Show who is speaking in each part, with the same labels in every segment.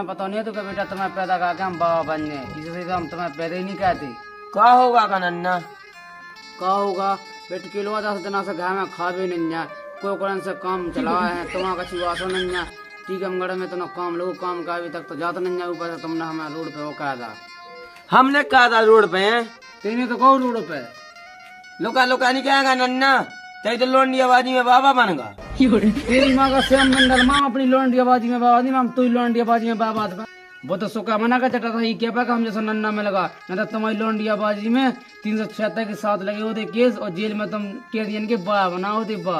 Speaker 1: पता नहीं है तो बेटा तुम्हें पैदा करके हम बाबा बनने, इससे तो हम तुम्हें पैदा ही नहीं कहते।
Speaker 2: का होगा का नन्ना?
Speaker 1: का होगा बेट किलो 10 दिन से घर में खा भी नहीं है, कोई कोई से काम चला है, तुम्हारा कछु वासो नहीं है। टीकमगढ़ में तो काम लोग काम का अभी तक तो जाता नहीं है, ऊपर से तुमने हमें रोड पे वो कहा था।
Speaker 2: हमने कहा था रोड पे हैं,
Speaker 1: तेने तो कहो रोड पे
Speaker 2: लुका लुका नहीं कहेगा नन्ना, तेरी तो लोंडी आबादी में बाबा बनेगा।
Speaker 1: तेरी माँ का श्याम मंडल माँ अपनी लोंडी आबादी में बाबा दी, हम तू लोंडी आबादी में बाबा था। वो तो सुखा मना का चटा था, ये क्या पा हम जैसा नन्ना में लगा, न तो तुम्हारी लोंडी आबादी में 376 के साथ लगे होते केस और जेल में तुम कैदियन के बा बना होते बा।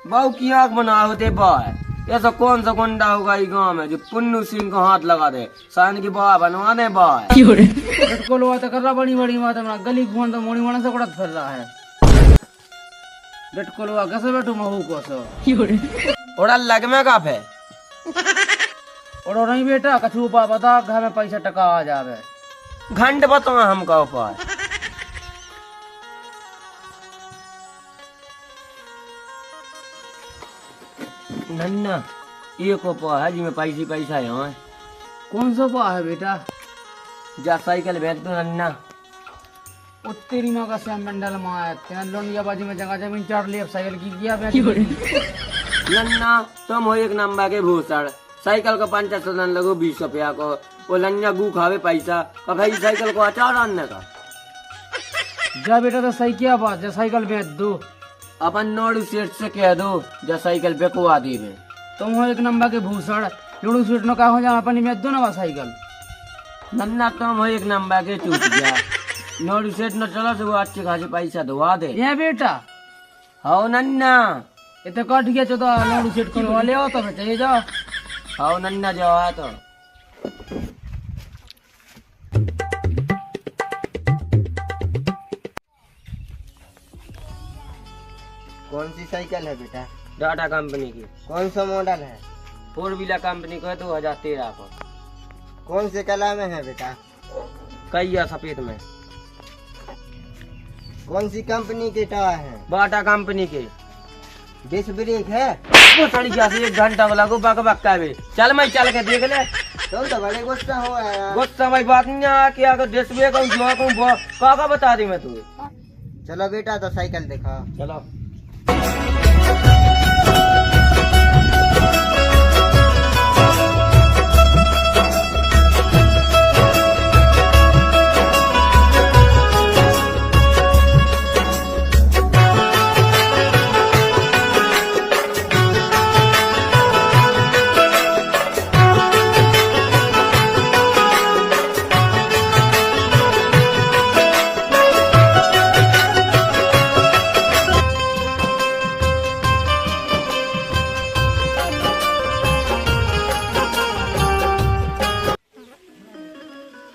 Speaker 2: बाऊ की आँख बना होते बाय, ऐसा कौन सा गुंडा होगा ये गांव में जो पुन्नू सिंह को हाथ लगा दे, सान की बाह बनवा दे बाय।
Speaker 1: को लो तो कर रहा बड़ी बड़ी बात अपना गली घूम तो मोड़ी मोड़ा से बड़ा फिर रहा है। बेट को लो कैसे बैठू महू को सो
Speaker 2: उड़ा लग में का फे
Speaker 1: और नहीं बेटा कछु पा बता घर में पैसा टका आ जावे।
Speaker 2: घंट बताओ हमका ऊपर नन्ना ये को पा है जिसमें पैसा है।
Speaker 1: कौन सा पा है बेटा?
Speaker 2: जा साइकिल भेज दो नन्ना।
Speaker 1: ओ तेरी माँ का श्याम मंडल माँ है, तेना लोनिया बाजी में जगह जमीन चाट लिया, साइकिल की किया
Speaker 2: नन्ना तुम हो एक नंबर के भूसड़, साइकिल का 50 लगो 20 रुपया को, वो लन्ना गू खावे पैसा कभी साइकिल को अचार आने का।
Speaker 1: जा बेटा तो सही किया बात, जा साइकिल बेच दो।
Speaker 2: अपन नोड़ू सेठ से कह दो जा साइकिल बेकवा दी में।
Speaker 1: तुम हो एक नंबर के भूसड़, लूडू सेठ नो का हो जा अपनी बेच दो ना साइकिल।
Speaker 2: नन्ना तुम हो एक नंबर के चूक गया, नोड़ू सेठ न चलो से वो अच्छे खासे पैसा दुआ दे।
Speaker 1: ये बेटा
Speaker 2: हाउ नन्ना
Speaker 1: इतने कट गया चो तो लूडू सेठ को ले आओ तो चाहिए जाओ।
Speaker 2: हाउ नन्ना जाओ है तो
Speaker 3: कौन सी साइकिल है बेटा?
Speaker 2: टाटा कंपनी की।
Speaker 3: कौन सा मॉडल है?
Speaker 2: 4 व्हीलर कंपनी को है 2013 को।
Speaker 3: कौन से कलर में है बेटा?
Speaker 2: कैया सफेद में।
Speaker 3: कौन सी कंपनी के टायर है?
Speaker 2: बाटा कंपनी के।
Speaker 3: डिस्क ब्रेक है?
Speaker 2: वो सड़ी जा से 1 घंटा को लगो बक बक्का बे, चल मैं चल के देख ले।
Speaker 3: तुम तो बड़े गुस्सा हो यार।
Speaker 2: गुस्सा भाई बात नहीं आ कि अगर डिस्क ब्रेक और जो को का बता दी मैं तुझे।
Speaker 3: चलो बेटा तो साइकिल दिखा।
Speaker 2: चलो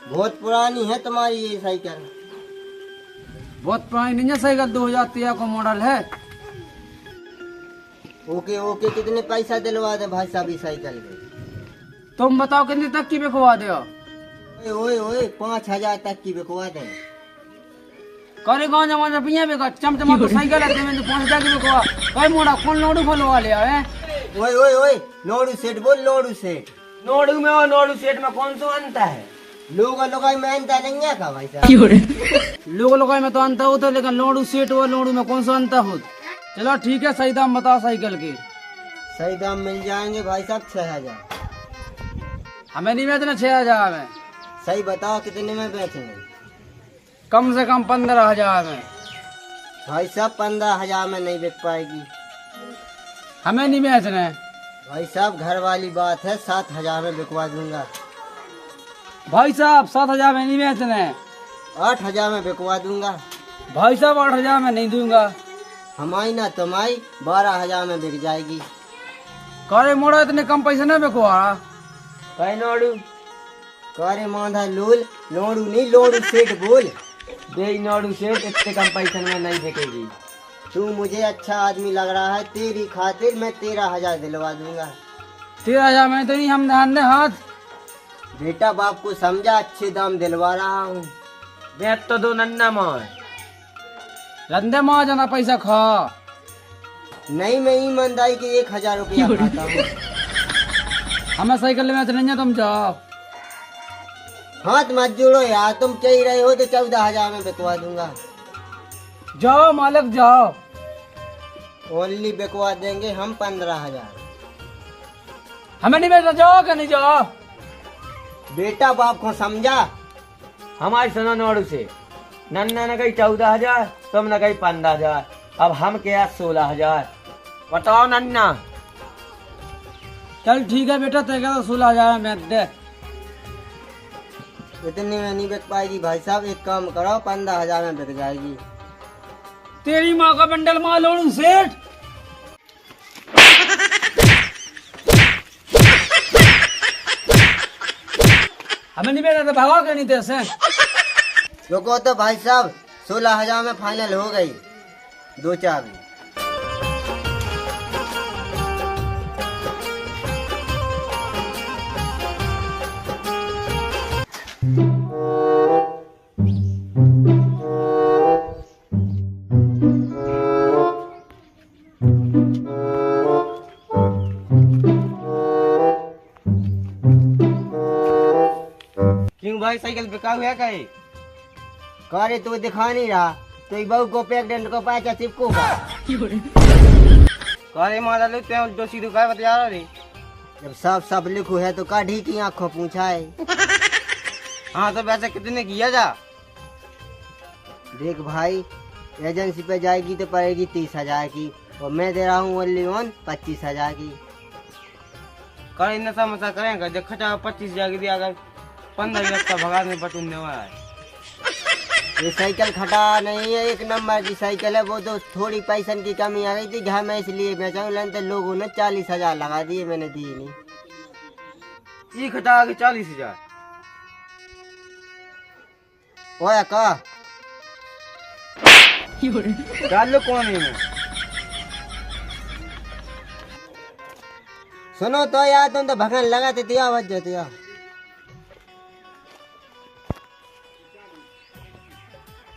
Speaker 3: बहुत पुरानी है तुम्हारी ये साइकिल।
Speaker 1: बहुत पुरानी नहीं है साइकिल, 2013 को मॉडल है।
Speaker 3: ओके ओके, कितने पैसा दिलवा दे भाई साहब इस साइकिल के?
Speaker 1: तुम बताओ कितने तक की बिकवा दे?
Speaker 3: ओए ओए ओए 5000 तक की बिकवा दे।
Speaker 1: करे गाँव जमा पिया बेका चमचमा तो साइकिल है, तुम्हें तो 5000 की बिकवा। कोई मोड़ा कौन लोडू खोलवा ले आए?
Speaker 3: ओए ओए ओए नोड़ू सेठ बोल, नोड़ू सेठ।
Speaker 2: नोड़ू में और नोड़ू सेठ में कौन सा अंतर है?
Speaker 3: लोग लोगाई में अंतर नहीं है का भाई साहब?
Speaker 1: लोग लगाई में तो अंतर होता, लेकिन लोडू सेठ और लोडू में कौन सा अंतर हो? चलो ठीक है, सही दाम बताओ साइकिल के।
Speaker 3: सही दाम मिल जाएंगे भाई साहब 6000।
Speaker 1: हमें नहीं बेचना 6000 में।
Speaker 3: सही बताओ कितने में बेचेंगे?
Speaker 1: कम से कम 15000 में।
Speaker 3: भाई साहब 15000 में नहीं बिक पाएगी।
Speaker 1: हमें नहीं बेचना।
Speaker 3: भाई साहब घर वाली बात है, 7000 में बिकवा दूंगा।
Speaker 1: भाई साहब 7000 में नहीं बेचना।
Speaker 3: 8000 में बिकवा दूंगा।
Speaker 1: भाई साहब 8000 में नहीं दूंगा।
Speaker 3: हमारी ना तुम्हारी 12000 में बिक जाएगी।
Speaker 1: करे मोड़ा इतने कम पैसे न बिकवा।
Speaker 2: भाई नोड़ू
Speaker 3: करे मांधा लूल, नोड़ू नहीं लोड़ू सेठ बोल।
Speaker 2: दे नोड़ू सेठ इतने कम पैसे में नहीं बिकेगी।
Speaker 3: तू मुझे अच्छा आदमी लग रहा है, तेरी खातिर मैं 13000 दिलवा दूंगा।
Speaker 1: 13000 में तो नहीं हम ध्यान दे हाथ।
Speaker 3: बेटा बाप को समझा, अच्छे दाम दिलवा रहा हूँ।
Speaker 2: बेच तो दो नन्ना मोर।
Speaker 1: रंदे माँ जाना पैसा खा।
Speaker 3: नहीं मैं ईमानदारी के 1000 रुपया खाता हूँ।
Speaker 1: हमें साइकिल में नहीं तुम जाओ।
Speaker 3: हाथ मत जोड़ो यार, तुम चाहिए रहे हो तो 14,000 में बिकवा दूंगा।
Speaker 1: जाओ मालिक जाओ।
Speaker 3: ओनली बिकवा देंगे हम 15,000।
Speaker 1: हमें नहीं बेचना, जाओ क्या नहीं जाओ।
Speaker 3: बेटा बाप को समझा।
Speaker 2: हमारी सुनो नोड़ से, नन्ना ने कही 14,000, तुमने कही 15,000, अब हम क्या 16,000। बताओ नन्ना।
Speaker 1: चल ठीक है बेटा, तेरे तो 16,000 में दे।
Speaker 3: इतने में नहीं बिक पाएगी भाई साहब, एक काम करो 15,000 में बिक जाएगी।
Speaker 1: तेरी माँ का बंडल मार लोड़ू सेठ। हमें नहीं बेचा तो भागो क्या नहीं थे से।
Speaker 3: रुको तो भाई साहब, 16,000 में फाइनल हो गई। 2 चाबी।
Speaker 2: क्यों भाई साइकिल बिकाऊ है कहीं?
Speaker 3: कार्य तो दिखा नहीं रहा, तो बहू को प्रेगनेंट को पैसा चिपकूगा।
Speaker 2: कारे मारा लो ते उल्टो सीधो काय बता रहा रे।
Speaker 3: जब सब लिखू है तो काढ़ी की आंखों पूछा है।
Speaker 2: हाँ तो वैसे कितने किया जा?
Speaker 3: देख भाई, एजेंसी पे जाएगी तो पड़ेगी 30,000 की, और मैं दे रहा हूँ ओनली ऑन 25,000 की।
Speaker 2: करे नशा मसा करेंगे जब खचा 25,000 की दिया, अगर 15,000 का भगा में बटून देवा है।
Speaker 3: ये साइकिल खटा नहीं है, एक नंबर की साइकिल है। वो तो थोड़ी पैसा की कमी आ गई थी, घर में इसलिए बेचा। तो लोगों ने 40,000 लगा दिए, मैंने दिए नहीं।
Speaker 2: ये खटा के 40,000।
Speaker 3: ओए का
Speaker 2: डाल लो कौन है?
Speaker 3: सुनो तो यार, तुम तो भगन लगाते थे आवाज जाते यार।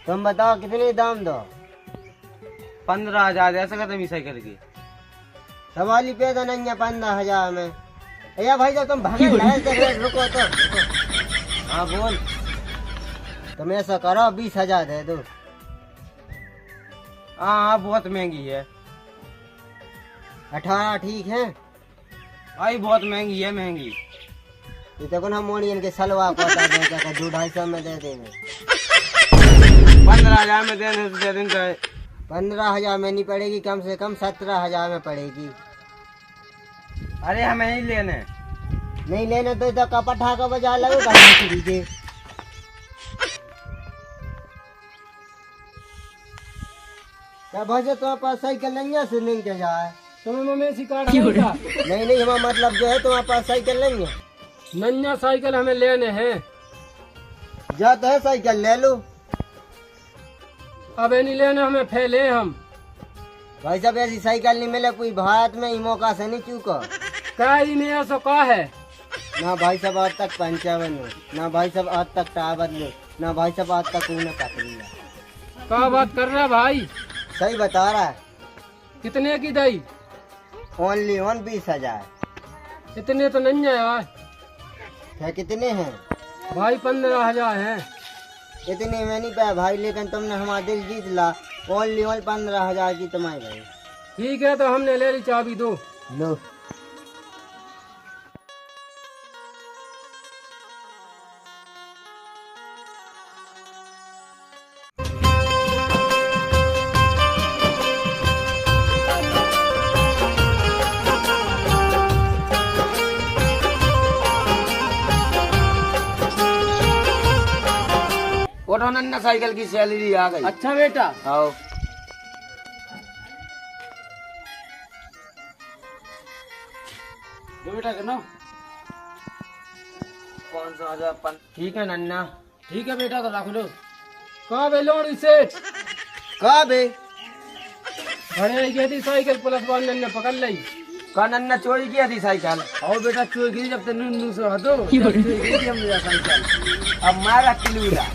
Speaker 3: तुम बताओ कितने दाम दो?
Speaker 2: 15,000 ऐसा कहते भी साइकिल की।
Speaker 3: सवाली पे तो नहीं है 15,000 में। या भाई जब तुम भगन लगाते थे, रुको तो रुको।
Speaker 2: हाँ बोल।
Speaker 3: तुम ऐसा करो 20,000 दे दो।
Speaker 2: हाँ बहुत महंगी है।
Speaker 3: 18 ठीक है?
Speaker 2: आई बहुत महंगी है, महंगी।
Speaker 3: ये देखो ना, मोड़ियन के सलवा को 250 में दे देंगे।
Speaker 2: 15,000 में देने तो दे देंगे।
Speaker 3: 15,000 में नहीं पड़ेगी, कम से कम 17,000 में पड़ेगी।
Speaker 2: अरे हमें नहीं लेने।
Speaker 3: नहीं लेने तो इधर का पठा का बाजार लगेगा मछली के। क्या भाई तुम्हारे पास साइकिल नहीं है? से नहीं क्या जाए
Speaker 1: तुम्हें मम्मी सिखा रहा।
Speaker 3: नहीं हमारा मतलब जो है तुम्हारे पास साइकिल नहीं है।
Speaker 1: नन्या साइकिल हमें लेने हैं।
Speaker 3: जा तो है साइकिल ले लो।
Speaker 1: अब नहीं लेने, हमें फैले हम।
Speaker 3: भाई साहब ऐसी साइकिल नहीं मिले कोई भारत में, ही मौका से नहीं चूका।
Speaker 1: क्या ही नहीं ऐसा का है?
Speaker 3: ना भाई साहब आज तक 55 हो, ना भाई साहब आज तक टावर लो, ना भाई साहब आज तक उन्हें कट लिया।
Speaker 1: क्या बात कर रहा है भाई?
Speaker 3: सही बता रहा है।
Speaker 1: कितने की दई?
Speaker 3: Only on 20,000।
Speaker 1: इतने तो नहीं है यार।
Speaker 3: क्या कितने हैं?
Speaker 1: भाई 15,000 हैं।
Speaker 3: इतने में नहीं पाया भाई, लेकिन तुमने हमारा दिल जीत ला। ओनली ऑन 15,000 की तुम्हारी भाई।
Speaker 1: ठीक है तो हमने ले ली, चाबी दो।
Speaker 3: लो।
Speaker 2: उठो नन्ना, साइकिल की सैलरी आ गई।
Speaker 1: अच्छा बेटा।
Speaker 2: आओ।
Speaker 1: 2 बेटा करना।
Speaker 2: 500,000। ठीक है नन्ना।
Speaker 1: ठीक है बेटा, तो रख लो। कहाँ बे लोड़ी सेठ?
Speaker 3: कहाँ बे?
Speaker 1: घरे आई गई थी साइकिल, पुलिस वाले ने पकड़ ली।
Speaker 2: का नन्ना चोरी किया थी साइकिल?
Speaker 1: आओ बेटा, चोरी की जब तक नूनू से हटो, जब चोरी की थी हमने साइकिल।
Speaker 2: अब मारा किलूला।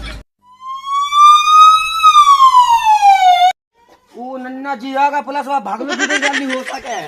Speaker 2: वो नन्ना जी आगा पुलिस वाला भाग में कितनी जल्दी हो सके।